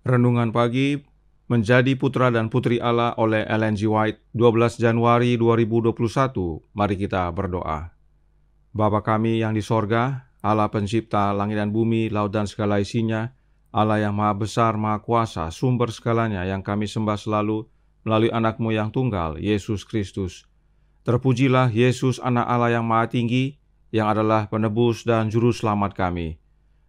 Renungan Pagi Menjadi Putra dan Putri Allah oleh Ellen G. White, 12 Januari 2021. Mari kita berdoa. Bapa kami yang di sorga, Allah pencipta langit dan bumi, laut dan segala isinya, Allah yang maha besar, maha kuasa, sumber segalanya yang kami sembah selalu melalui anak-Mu yang tunggal, Yesus Kristus. Terpujilah Yesus, anak Allah yang maha tinggi, yang adalah penebus dan juru selamat kami.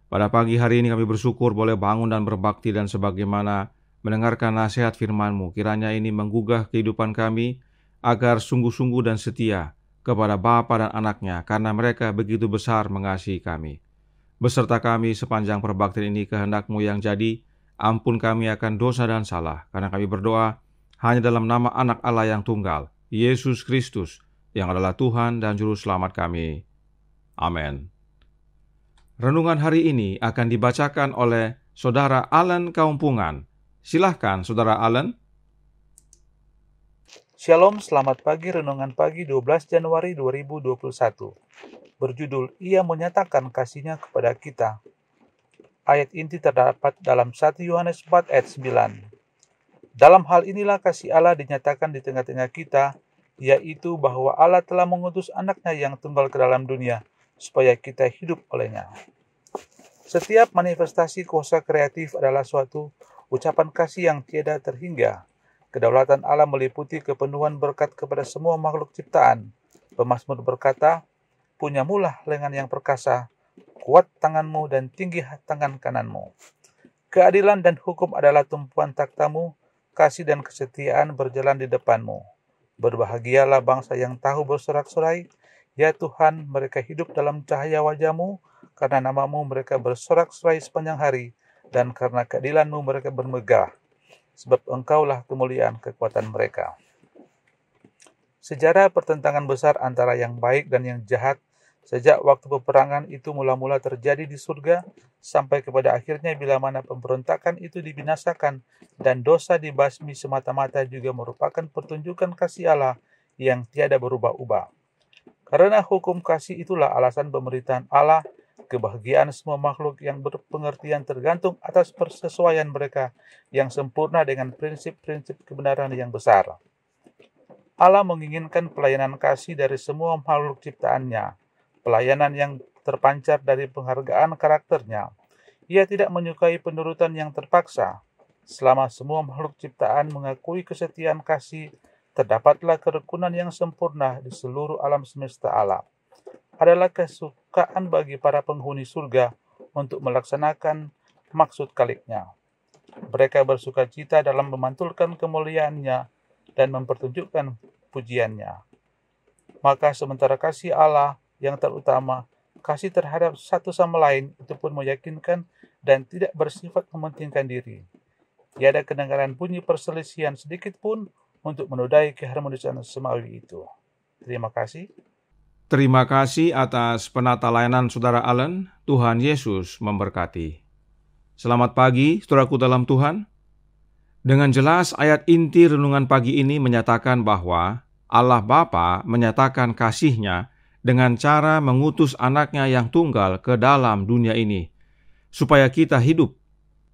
Pada pagi hari ini kami bersyukur boleh bangun dan berbakti dan sebagaimana mendengarkan nasihat firman-Mu. Kiranya ini menggugah kehidupan kami agar sungguh-sungguh dan setia kepada Bapa dan Anaknya, karena mereka begitu besar mengasihi kami. Beserta kami sepanjang perbaktian ini kehendak-Mu yang jadi, ampun kami akan dosa dan salah, karena kami berdoa hanya dalam nama Anak Allah yang tunggal, Yesus Kristus, yang adalah Tuhan dan Juru Selamat kami. Amin. Renungan hari ini akan dibacakan oleh Saudara Allen Kaumpungan. Silahkan Saudara Allen. Shalom, selamat pagi. Renungan pagi 12 Januari 2021. Berjudul, Ia menyatakan kasih-Nya kepada kita. Ayat inti terdapat dalam 1 Yohanes 4 ayat 9. Dalam hal inilah kasih Allah dinyatakan di tengah-tengah kita, yaitu bahwa Allah telah mengutus Anak-Nya yang tunggal ke dalam dunia, supaya kita hidup olehnya. Setiap manifestasi kuasa kreatif adalah suatu ucapan kasih yang tiada terhingga. Kedaulatan Allah meliputi kepenuhan berkat kepada semua makhluk ciptaan. Pemazmur berkata, "Punyamulah lengan yang perkasa, kuat tanganmu dan tinggi tangan kananmu. Keadilan dan hukum adalah tumpuan takhtamu, kasih dan kesetiaan berjalan di depanmu. Berbahagialah bangsa yang tahu bersorak-sorai, ya Tuhan, mereka hidup dalam cahaya wajah-Mu, karena nama-Mu mereka bersorak-sorai sepanjang hari, dan karena keadilan-Mu mereka bermegah, sebab Engkaulah kemuliaan kekuatan mereka." Sejarah pertentangan besar antara yang baik dan yang jahat sejak waktu peperangan itu mula-mula terjadi di surga, sampai kepada akhirnya bila mana pemberontakan itu dibinasakan dan dosa dibasmi semata-mata juga merupakan pertunjukan kasih Allah yang tiada berubah-ubah. Karena hukum kasih itulah alasan pemerintahan Allah, kebahagiaan semua makhluk yang berpengertian tergantung atas persesuaian mereka yang sempurna dengan prinsip-prinsip kebenaran yang besar. Allah menginginkan pelayanan kasih dari semua makhluk ciptaannya, pelayanan yang terpancar dari penghargaan karakternya. Ia tidak menyukai penurutan yang terpaksa. Selama semua makhluk ciptaan mengakui kesetiaan kasih, terdapatlah kerukunan yang sempurna di seluruh alam semesta Allah. Adalah kesukaan bagi para penghuni surga untuk melaksanakan maksud Khalik-Nya. Mereka bersuka cita dalam memantulkan kemuliaan-Nya dan mempertunjukkan pujian-Nya. Maka sementara kasih Allah yang terutama, kasih terhadap satu sama lain, itu pun meyakinkan dan tidak bersifat mementingkan diri. Tiada kedengaran bunyi perselisihan sedikit pun untuk menodai keharmonisan semawi itu. Terima kasih. Terima kasih atas penata layanan Saudara Allen. Tuhan Yesus memberkati. Selamat pagi, saudaraku dalam Tuhan. Dengan jelas ayat inti renungan pagi ini menyatakan bahwa Allah Bapa menyatakan kasih-Nya dengan cara mengutus Anak-Nya yang tunggal ke dalam dunia ini, supaya kita hidup.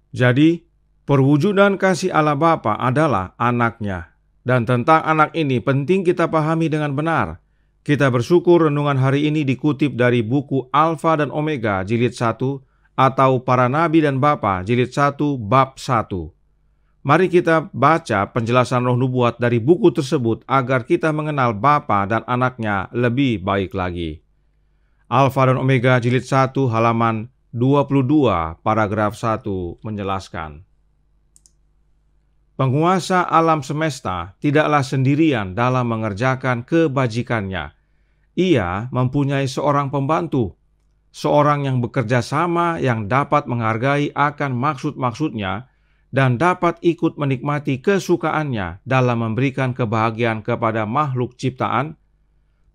Jadi, perwujudan kasih Allah Bapa adalah Anak-Nya. Dan tentang Anak ini penting kita pahami dengan benar. Kita bersyukur renungan hari ini dikutip dari buku Alfa dan Omega jilid 1 atau Para Nabi dan Bapa jilid 1 bab 1. Mari kita baca penjelasan roh nubuat dari buku tersebut agar kita mengenal Bapa dan Anaknya lebih baik lagi. Alfa dan Omega jilid 1 halaman 22 paragraf 1 menjelaskan, penguasa alam semesta tidaklah sendirian dalam mengerjakan kebajikannya. Ia mempunyai seorang pembantu, seorang yang bekerja sama yang dapat menghargai akan maksud-maksudnya dan dapat ikut menikmati kesukaannya dalam memberikan kebahagiaan kepada makhluk ciptaan.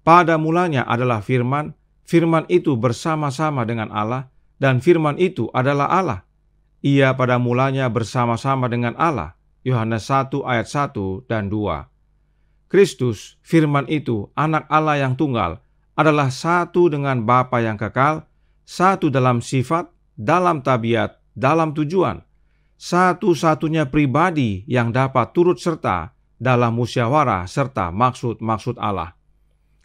Pada mulanya adalah firman, firman itu bersama-sama dengan Allah, dan firman itu adalah Allah. Ia pada mulanya bersama-sama dengan Allah. Yohanes 1 ayat 1 dan 2. Kristus, firman itu, Anak Allah yang tunggal, adalah satu dengan Bapa yang kekal, satu dalam sifat, dalam tabiat, dalam tujuan. satu-satunya pribadi yang dapat turut serta dalam musyawarah serta maksud-maksud Allah.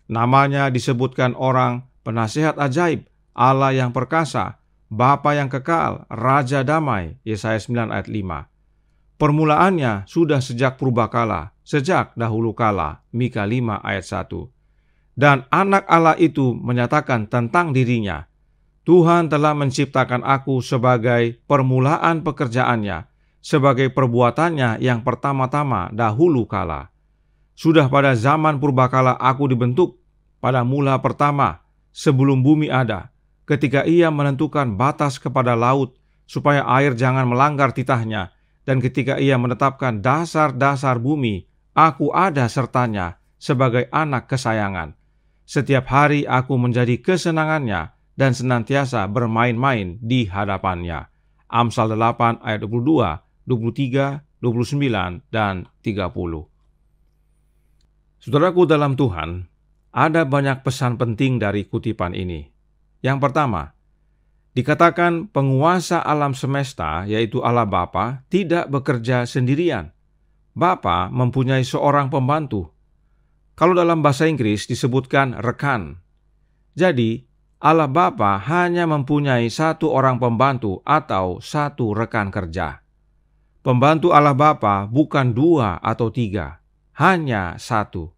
Namanya disebutkan orang penasihat ajaib, Allah yang perkasa, Bapa yang kekal, Raja damai, Yesaya 9 ayat 5. Permulaannya sudah sejak purbakala, sejak dahulu kala, Mika 5 ayat 1. Dan anak Allah itu menyatakan tentang dirinya, Tuhan telah menciptakan aku sebagai permulaan pekerjaannya, sebagai perbuatannya yang pertama-tama dahulu kala. Sudah pada zaman purbakala aku dibentuk, pada mula pertama, sebelum bumi ada, ketika Ia menentukan batas kepada laut, supaya air jangan melanggar titahnya, dan ketika Ia menetapkan dasar-dasar bumi, aku ada sertanya sebagai anak kesayangan. Setiap hari aku menjadi kesenangannya, dan senantiasa bermain-main di hadapannya. Amsal 8 ayat 22, 23, 29, dan 30. Saudaraku dalam Tuhan, ada banyak pesan penting dari kutipan ini. Yang pertama, dikatakan penguasa alam semesta, yaitu Allah Bapa, tidak bekerja sendirian. Bapa mempunyai seorang pembantu. Kalau dalam bahasa Inggris disebutkan rekan. Jadi, Allah Bapa hanya mempunyai satu orang pembantu atau satu rekan kerja. Pembantu Allah Bapa bukan 2 atau 3, hanya satu.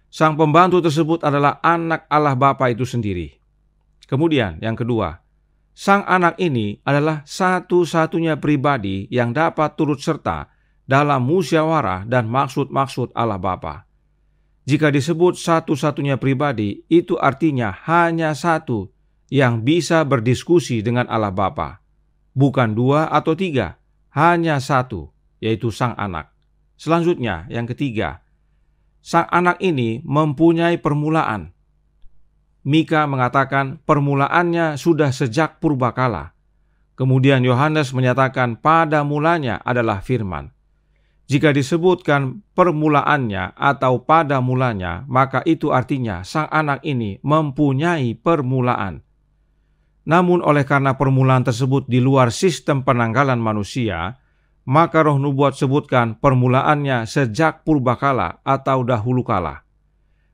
Sang pembantu tersebut adalah anak Allah Bapa itu sendiri. Kemudian yang kedua, sang anak ini adalah satu-satunya pribadi yang dapat turut serta dalam musyawarah dan maksud-maksud Allah Bapa. Jika disebut satu-satunya pribadi, itu artinya hanya satu yang bisa berdiskusi dengan Allah Bapa. Bukan 2 atau 3, hanya satu, yaitu sang anak. Selanjutnya, yang ketiga, sang anak ini mempunyai permulaan. Mika mengatakan permulaannya sudah sejak purbakala. Kemudian Yohanes menyatakan pada mulanya adalah firman. Jika disebutkan permulaannya atau pada mulanya, maka itu artinya sang anak ini mempunyai permulaan. Namun oleh karena permulaan tersebut di luar sistem penanggalan manusia, maka Roh Nubuat sebutkan permulaannya sejak purbakala atau dahulu kala.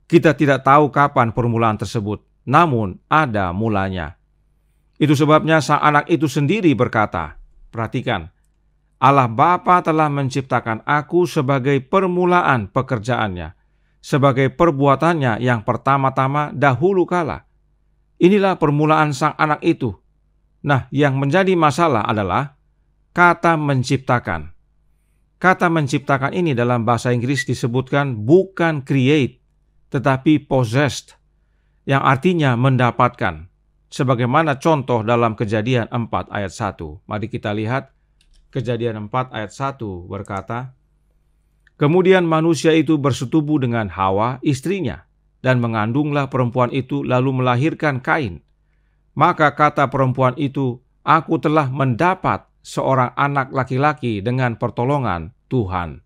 Kita tidak tahu kapan permulaan tersebut, namun ada mulanya. Itu sebabnya sang anak itu sendiri berkata, perhatikan, Allah Bapa telah menciptakan aku sebagai permulaan pekerjaannya, sebagai perbuatannya yang pertama-tama dahulu kala. Inilah permulaan sang anak itu. Nah, yang menjadi masalah adalah kata menciptakan. Kata menciptakan ini dalam bahasa Inggris disebutkan bukan create, tetapi possessed, yang artinya mendapatkan. Sebagaimana contoh dalam Kejadian 4 ayat 1. Mari kita lihat. Kejadian 4 ayat 1 berkata, kemudian manusia itu bersetubuh dengan Hawa istrinya, dan mengandunglah perempuan itu lalu melahirkan Kain. Maka kata perempuan itu, aku telah mendapat seorang anak laki-laki dengan pertolongan Tuhan.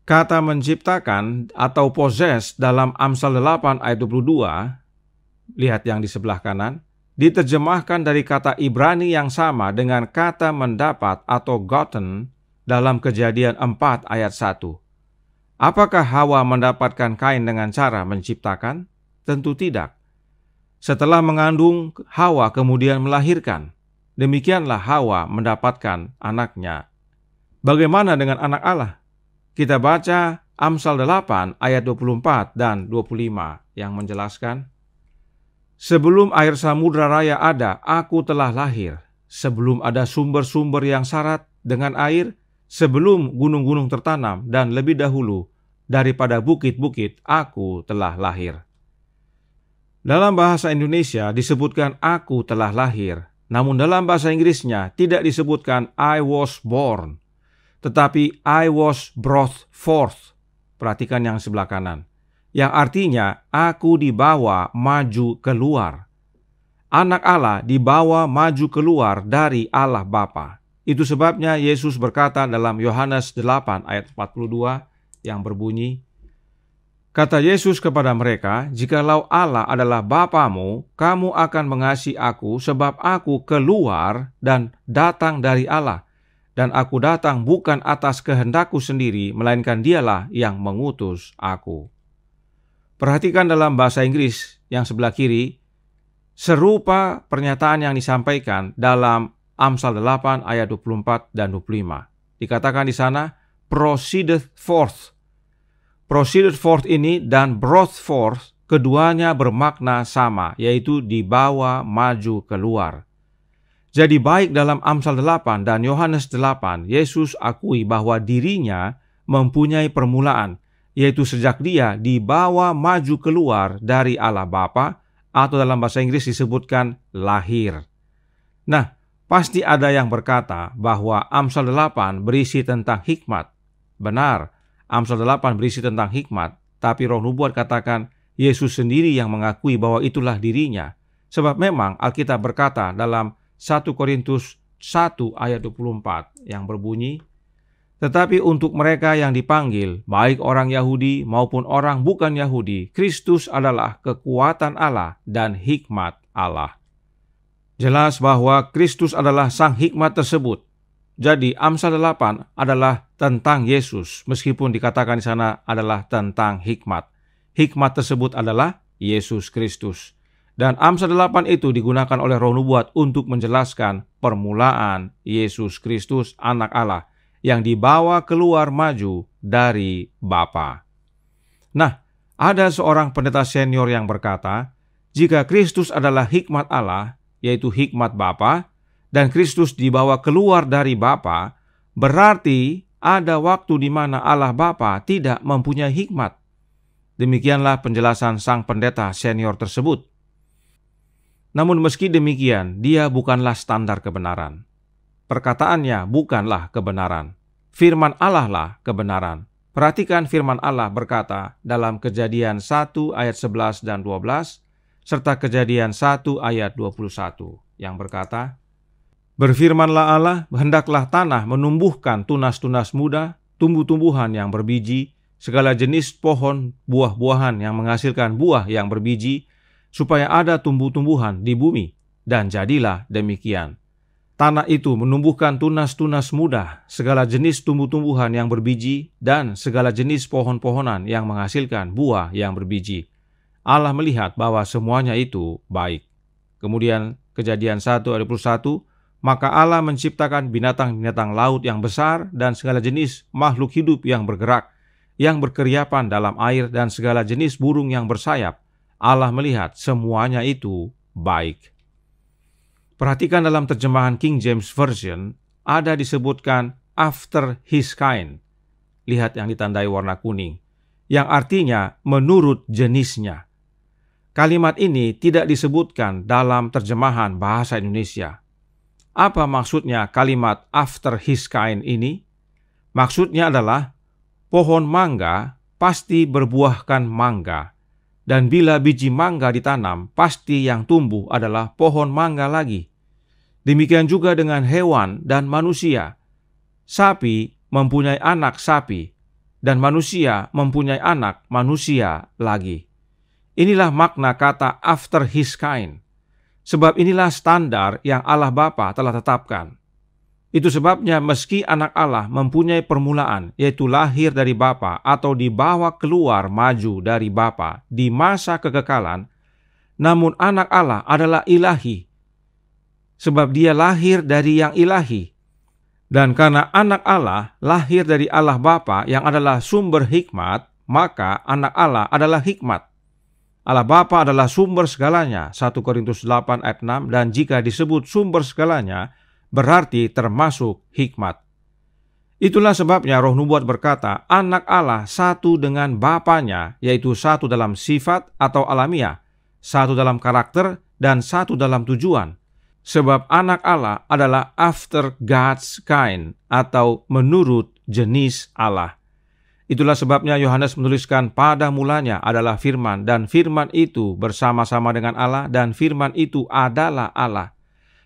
Kata menciptakan atau possess dalam Amsal 8 ayat 22, lihat yang di sebelah kanan, diterjemahkan dari kata Ibrani yang sama dengan kata mendapat atau gotten dalam Kejadian 4 ayat 1. Apakah Hawa mendapatkan Kain dengan cara menciptakan? Tentu tidak. Setelah mengandung, Hawa kemudian melahirkan. Demikianlah Hawa mendapatkan anaknya. Bagaimana dengan anak Allah? Kita baca Amsal 8 ayat 24 dan 25 yang menjelaskan, sebelum air samudra raya ada, aku telah lahir. Sebelum ada sumber-sumber yang syarat dengan air, sebelum gunung-gunung tertanam, dan lebih dahulu daripada bukit-bukit, aku telah lahir. Dalam bahasa Indonesia disebutkan aku telah lahir, namun dalam bahasa Inggrisnya tidak disebutkan I was born, tetapi I was brought forth. Perhatikan yang sebelah kanan. Yang artinya aku dibawa maju keluar. Anak Allah dibawa maju keluar dari Allah Bapa. Itu sebabnya Yesus berkata dalam Yohanes 8 ayat 42 yang berbunyi, kata Yesus kepada mereka, jikalau Allah adalah Bapamu, kamu akan mengasihi aku sebab aku keluar dan datang dari Allah, dan aku datang bukan atas kehendakku sendiri, melainkan Dialah yang mengutus aku. Perhatikan dalam bahasa Inggris yang sebelah kiri, serupa pernyataan yang disampaikan dalam Amsal 8 ayat 24 dan 25. Dikatakan di sana, proceedeth forth. Proceedeth forth ini dan brought forth, keduanya bermakna sama, yaitu dibawa maju keluar. Jadi baik dalam Amsal 8 dan Yohanes 8, Yesus akui bahwa dirinya mempunyai permulaan, yaitu sejak Dia dibawa maju keluar dari Allah Bapa, atau dalam bahasa Inggris disebutkan lahir. Nah, pasti ada yang berkata bahwa Amsal 8 berisi tentang hikmat. Benar, Amsal 8 berisi tentang hikmat, tapi Roh Nubuat katakan Yesus sendiri yang mengakui bahwa itulah dirinya. Sebab memang Alkitab berkata dalam 1 Korintus 1 ayat 24 yang berbunyi, tetapi untuk mereka yang dipanggil, baik orang Yahudi maupun orang bukan Yahudi, Kristus adalah kekuatan Allah dan hikmat Allah. Jelas bahwa Kristus adalah sang hikmat tersebut. Jadi Amsal 8 adalah tentang Yesus, meskipun dikatakan di sana adalah tentang hikmat. Hikmat tersebut adalah Yesus Kristus. Dan Amsal 8 itu digunakan oleh Roh Nubuat untuk menjelaskan permulaan Yesus Kristus, anak Allah, yang dibawa keluar maju dari Bapa. Nah, ada seorang pendeta senior yang berkata, jika Kristus adalah hikmat Allah, yaitu hikmat Bapa, dan Kristus dibawa keluar dari Bapa, berarti ada waktu di mana Allah Bapa tidak mempunyai hikmat. Demikianlah penjelasan sang pendeta senior tersebut. Namun meski demikian, dia bukanlah standar kebenaran. Perkataannya bukanlah kebenaran. Firman Allah lah kebenaran. Perhatikan firman Allah berkata dalam Kejadian 1 ayat 11 dan 12, serta Kejadian 1 ayat 21 yang berkata, berfirmanlah Allah, hendaklah tanah menumbuhkan tunas-tunas muda, tumbuh-tumbuhan yang berbiji, segala jenis pohon buah-buahan yang menghasilkan buah yang berbiji, supaya ada tumbuh-tumbuhan di bumi. Dan jadilah demikian. Tanah itu menumbuhkan tunas-tunas muda, segala jenis tumbuh-tumbuhan yang berbiji, dan segala jenis pohon-pohonan yang menghasilkan buah yang berbiji. Allah melihat bahwa semuanya itu baik. Kemudian Kejadian 1 ayat 21, maka Allah menciptakan binatang-binatang laut yang besar dan segala jenis makhluk hidup yang bergerak, yang berkeriapan dalam air dan segala jenis burung yang bersayap. Allah melihat semuanya itu baik. Perhatikan dalam terjemahan King James Version, ada disebutkan after his kind. Lihat yang ditandai warna kuning, yang artinya menurut jenisnya. Kalimat ini tidak disebutkan dalam terjemahan bahasa Indonesia. Apa maksudnya kalimat after his kind ini? Maksudnya adalah pohon mangga pasti berbuahkan mangga, dan bila biji mangga ditanam, pasti yang tumbuh adalah pohon mangga lagi. Demikian juga dengan hewan dan manusia. Sapi mempunyai anak sapi, dan manusia mempunyai anak manusia lagi. Inilah makna kata after his kind. Sebab inilah standar yang Allah Bapa telah tetapkan. Itu sebabnya meski anak Allah mempunyai permulaan, yaitu lahir dari Bapa atau dibawa keluar maju dari Bapa di masa kekekalan, namun anak Allah adalah ilahi. Sebab dia lahir dari yang ilahi. Dan karena anak Allah lahir dari Allah Bapa yang adalah sumber hikmat, maka anak Allah adalah hikmat. Allah Bapa adalah sumber segalanya, 1 Korintus 8 ayat 6, dan jika disebut sumber segalanya, berarti termasuk hikmat. Itulah sebabnya Roh Nubuat berkata, anak Allah satu dengan Bapanya, yaitu satu dalam sifat atau alamiah, satu dalam karakter, dan satu dalam tujuan. Sebab anak Allah adalah after God's kind, atau menurut jenis Allah. Itulah sebabnya Yohanes menuliskan pada mulanya adalah firman, dan firman itu bersama-sama dengan Allah, dan firman itu adalah Allah.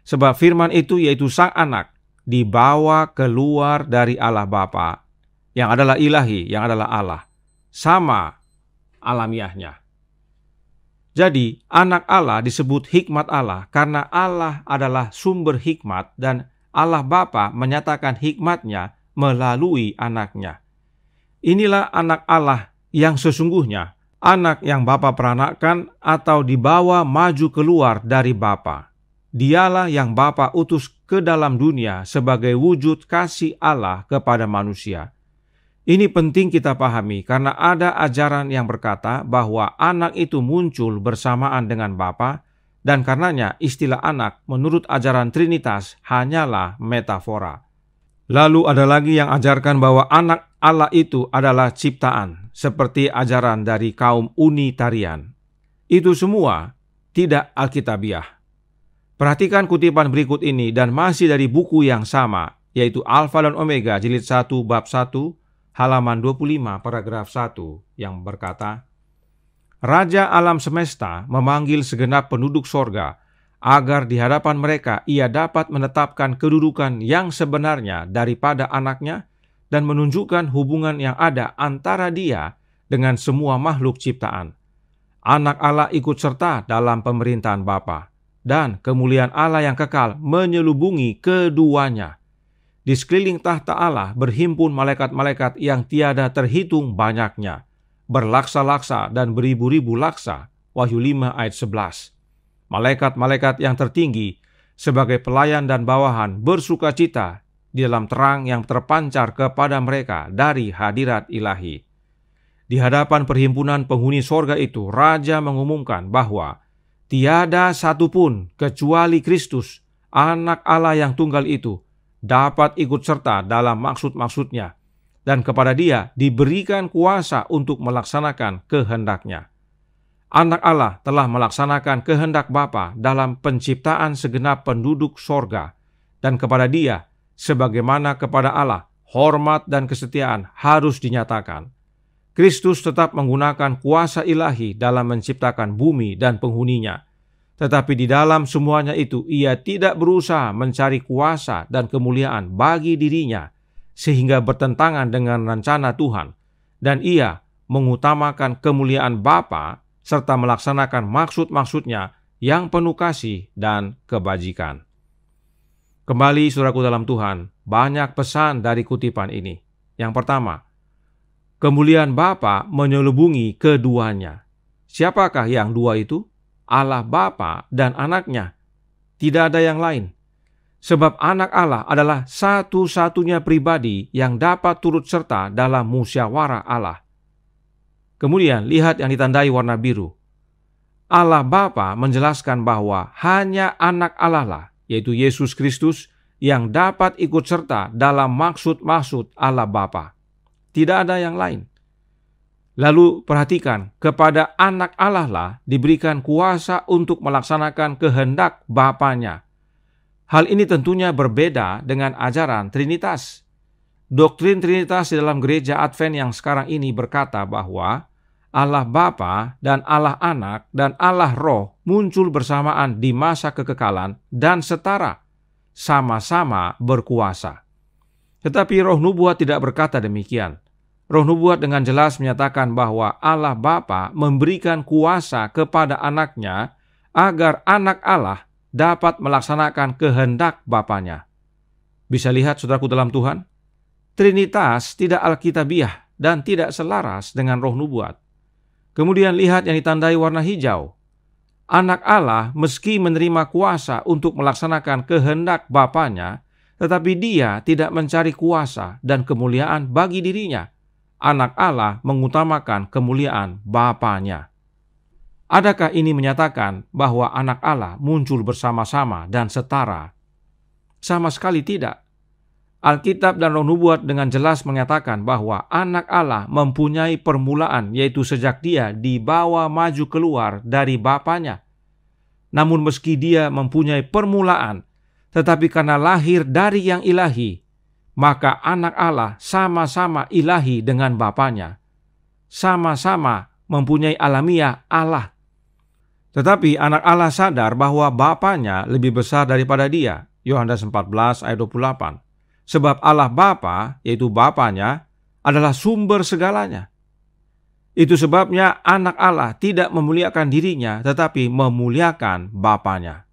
Sebab firman itu yaitu sang anak dibawa keluar dari Allah Bapa, yang adalah ilahi, yang adalah Allah. Sama alamiahnya. Jadi anak Allah disebut hikmat Allah karena Allah adalah sumber hikmat, dan Allah Bapa menyatakan hikmat-Nya melalui anaknya. Inilah anak Allah yang sesungguhnya, anak yang Bapa peranakkan atau dibawa maju keluar dari Bapa. Dialah yang Bapa utus ke dalam dunia sebagai wujud kasih Allah kepada manusia. Ini penting kita pahami karena ada ajaran yang berkata bahwa anak itu muncul bersamaan dengan Bapa, dan karenanya istilah anak menurut ajaran Trinitas hanyalah metafora. Lalu ada lagi yang ajarkan bahwa anak Allah itu adalah ciptaan, seperti ajaran dari kaum Unitarian. Itu semua tidak alkitabiah. Perhatikan kutipan berikut ini dan masih dari buku yang sama, yaitu Alfa dan Omega jilid 1 bab 1 halaman 25 paragraf 1 yang berkata, Raja alam semesta memanggil segenap penduduk sorga agar di hadapan mereka ia dapat menetapkan kedudukan yang sebenarnya daripada anaknya dan menunjukkan hubungan yang ada antara dia dengan semua makhluk ciptaan. Anak Allah ikut serta dalam pemerintahan Bapa, dan kemuliaan Allah yang kekal menyelubungi keduanya. Di sekeliling tahta Allah berhimpun malaikat-malaikat yang tiada terhitung banyaknya, berlaksa-laksa dan beribu-ribu laksa. Wahyu 5 ayat 11. Malaikat-malaikat yang tertinggi sebagai pelayan dan bawahan bersukacita di dalam terang yang terpancar kepada mereka dari hadirat ilahi. Di hadapan perhimpunan penghuni sorga itu, Raja mengumumkan bahwa tiada satupun kecuali Kristus, anak Allah yang tunggal itu, dapat ikut serta dalam maksud-maksudnya, dan kepada dia diberikan kuasa untuk melaksanakan kehendak-Nya. Anak Allah telah melaksanakan kehendak Bapa dalam penciptaan segenap penduduk sorga, dan kepada dia, sebagaimana kepada Allah, hormat dan kesetiaan harus dinyatakan. Kristus tetap menggunakan kuasa ilahi dalam menciptakan bumi dan penghuninya, tetapi di dalam semuanya itu ia tidak berusaha mencari kuasa dan kemuliaan bagi dirinya, sehingga bertentangan dengan rencana Tuhan, dan ia mengutamakan kemuliaan Bapa serta melaksanakan maksud-maksudnya yang penuh kasih dan kebajikan. Kembali saudaraku dalam Tuhan, banyak pesan dari kutipan ini. Yang pertama, kemuliaan Bapa menyelubungi keduanya. Siapakah yang dua itu? Allah Bapa dan anaknya. Tidak ada yang lain. Sebab anak Allah adalah satu-satunya pribadi yang dapat turut serta dalam musyawarah Allah. Kemudian lihat yang ditandai warna biru. Allah Bapa menjelaskan bahwa hanya anak Allah lah, yaitu Yesus Kristus, yang dapat ikut serta dalam maksud-maksud Allah Bapa. Tidak ada yang lain. Lalu perhatikan, kepada anak Allah lah diberikan kuasa untuk melaksanakan kehendak Bapanya. Hal ini tentunya berbeda dengan ajaran Trinitas. Doktrin Trinitas di dalam gereja Advent yang sekarang ini berkata bahwa Allah Bapa dan Allah Anak dan Allah Roh muncul bersamaan di masa kekekalan dan setara, sama-sama berkuasa. Tetapi Roh Nubuat tidak berkata demikian. Roh Nubuat dengan jelas menyatakan bahwa Allah Bapa memberikan kuasa kepada anaknya agar anak Allah dapat melaksanakan kehendak Bapanya. Bisa lihat saudaraku dalam Tuhan, Trinitas tidak alkitabiah dan tidak selaras dengan Roh Nubuat. Kemudian lihat yang ditandai warna hijau. Anak Allah meski menerima kuasa untuk melaksanakan kehendak Bapanya, tetapi dia tidak mencari kuasa dan kemuliaan bagi dirinya. Anak Allah mengutamakan kemuliaan Bapanya. Adakah ini menyatakan bahwa anak Allah muncul bersama-sama dan setara? Sama sekali tidak. Alkitab dan Roh Nubuat dengan jelas menyatakan bahwa anak Allah mempunyai permulaan, yaitu sejak dia dibawa maju keluar dari Bapanya. Namun meski dia mempunyai permulaan, tetapi karena lahir dari yang ilahi, maka anak Allah sama-sama ilahi dengan Bapanya. Sama-sama mempunyai alamiah Allah. Tetapi anak Allah sadar bahwa Bapanya lebih besar daripada dia. Yohanes 14 ayat 28. Sebab Allah Bapa, yaitu Bapanya, adalah sumber segalanya. Itu sebabnya anak Allah tidak memuliakan dirinya, tetapi memuliakan Bapanya.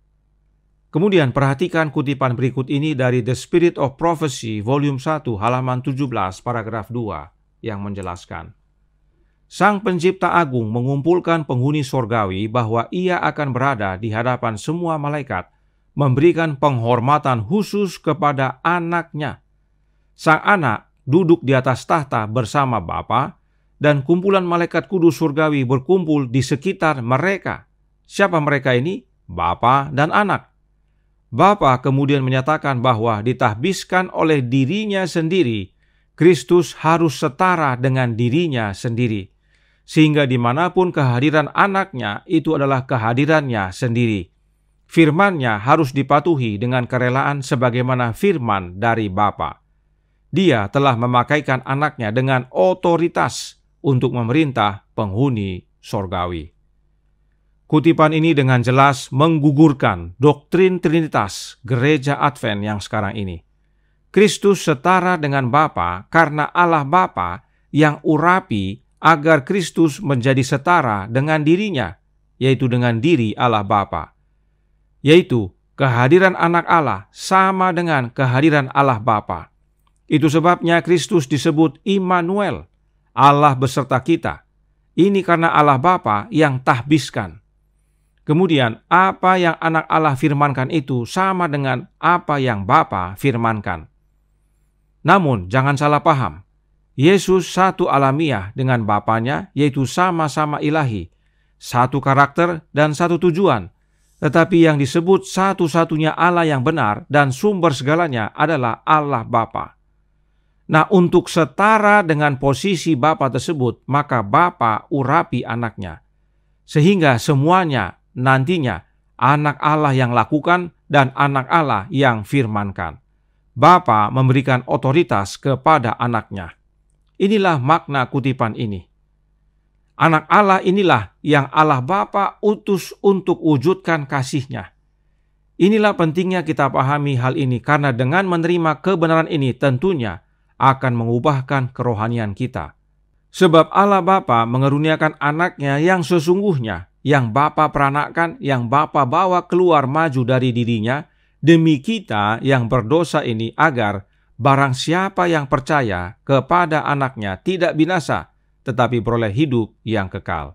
Kemudian perhatikan kutipan berikut ini dari The Spirit of Prophecy, volume 1, halaman 17, paragraf 2, yang menjelaskan. Sang Pencipta Agung mengumpulkan penghuni sorgawi bahwa ia akan berada di hadapan semua malaikat, memberikan penghormatan khusus kepada anaknya. Sang anak duduk di atas tahta bersama Bapa, dan kumpulan malaikat kudus surgawi berkumpul di sekitar mereka. Siapa mereka ini? Bapa dan anak. Bapa kemudian menyatakan bahwa ditahbiskan oleh dirinya sendiri, Kristus harus setara dengan dirinya sendiri. Sehingga dimanapun kehadiran anaknya itu adalah kehadirannya sendiri. Firman-Nya harus dipatuhi dengan kerelaan sebagaimana firman dari Bapa. Dia telah memakaikan anaknya dengan otoritas untuk memerintah penghuni sorgawi. Kutipan ini dengan jelas menggugurkan doktrin Trinitas Gereja Advent yang sekarang ini. Kristus setara dengan Bapa karena Allah Bapa yang urapi agar Kristus menjadi setara dengan dirinya, yaitu dengan diri Allah Bapa. Yaitu kehadiran anak Allah sama dengan kehadiran Allah Bapa. Itu sebabnya Kristus disebut Immanuel, Allah beserta kita. Ini karena Allah Bapa yang tahbiskan. Kemudian apa yang anak Allah firmankan itu sama dengan apa yang Bapa firmankan. Namun jangan salah paham, Yesus satu alamiah dengan Bapanya, yaitu sama-sama ilahi, satu karakter dan satu tujuan. Tetapi yang disebut satu-satunya Allah yang benar dan sumber segalanya adalah Allah Bapa. Nah, untuk setara dengan posisi Bapa tersebut, maka Bapa urapi anaknya. Sehingga semuanya nantinya anak Allah yang lakukan dan anak Allah yang firmankan. Bapa memberikan otoritas kepada anaknya. Inilah makna kutipan ini. Anak Allah inilah yang Allah Bapa utus untuk wujudkan kasih-Nya. Inilah pentingnya kita pahami hal ini, karena dengan menerima kebenaran ini tentunya akan mengubahkan kerohanian kita. Sebab Allah Bapa mengeruniakan anaknya yang sesungguhnya, yang Bapa peranakkan, yang Bapa bawa keluar maju dari dirinya, demi kita yang berdosa ini, agar barang siapa yang percaya kepada anaknya tidak binasa, tetapi beroleh hidup yang kekal.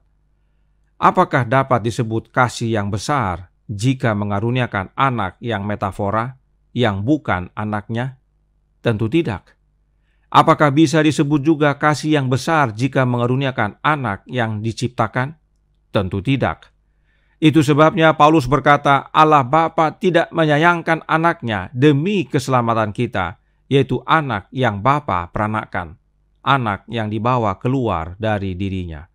Apakah dapat disebut kasih yang besar jika mengaruniakan anak yang metafora, yang bukan anaknya? Tentu tidak. Apakah bisa disebut juga kasih yang besar jika mengaruniakan anak yang diciptakan? Tentu tidak. Itu sebabnya Paulus berkata, Allah Bapa tidak menyayangkan anaknya demi keselamatan kita, yaitu anak yang Bapa peranakkan, anak yang dibawa keluar dari dirinya.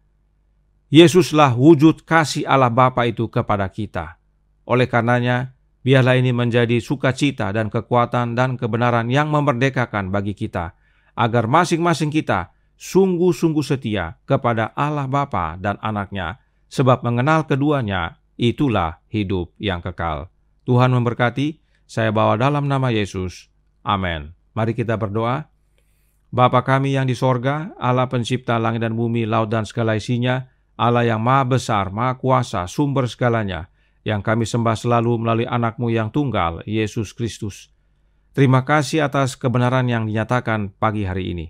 Yesuslah wujud kasih Allah Bapa itu kepada kita. Oleh karenanya, biarlah ini menjadi sukacita dan kekuatan dan kebenaran yang memerdekakan bagi kita, agar masing-masing kita sungguh-sungguh setia kepada Allah Bapa dan anaknya, sebab mengenal keduanya itulah hidup yang kekal. Tuhan memberkati. Saya bawa dalam nama Yesus. Amin. Mari kita berdoa. Bapa kami yang di sorga, Allah pencipta langit dan bumi, laut dan segala isinya, Allah yang maha besar, maha kuasa, sumber segalanya, yang kami sembah selalu melalui anak-Mu yang tunggal, Yesus Kristus. Terima kasih atas kebenaran yang dinyatakan pagi hari ini.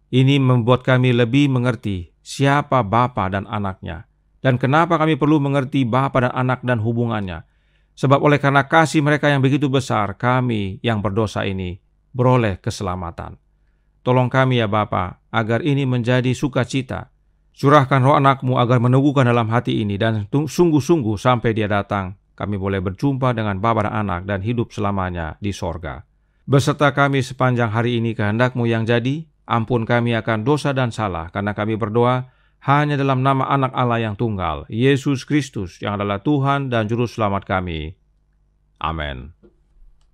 Ini membuat kami lebih mengerti siapa Bapa dan anaknya, dan kenapa kami perlu mengerti Bapa dan anak dan hubungannya. Sebab oleh karena kasih mereka yang begitu besar, kami yang berdosa ini beroleh keselamatan. Tolong kami ya Bapa, agar ini menjadi sukacita. Curahkan roh anak-Mu agar meneguhkan dalam hati ini, dan sungguh-sungguh sampai Dia datang, kami boleh berjumpa dengan Bapa dan anak dan hidup selamanya di sorga. Beserta kami sepanjang hari ini kehendak-Mu yang jadi, ampun kami akan dosa dan salah, karena kami berdoa hanya dalam nama anak Allah yang tunggal, Yesus Kristus, yang adalah Tuhan dan Juru Selamat kami. Amin.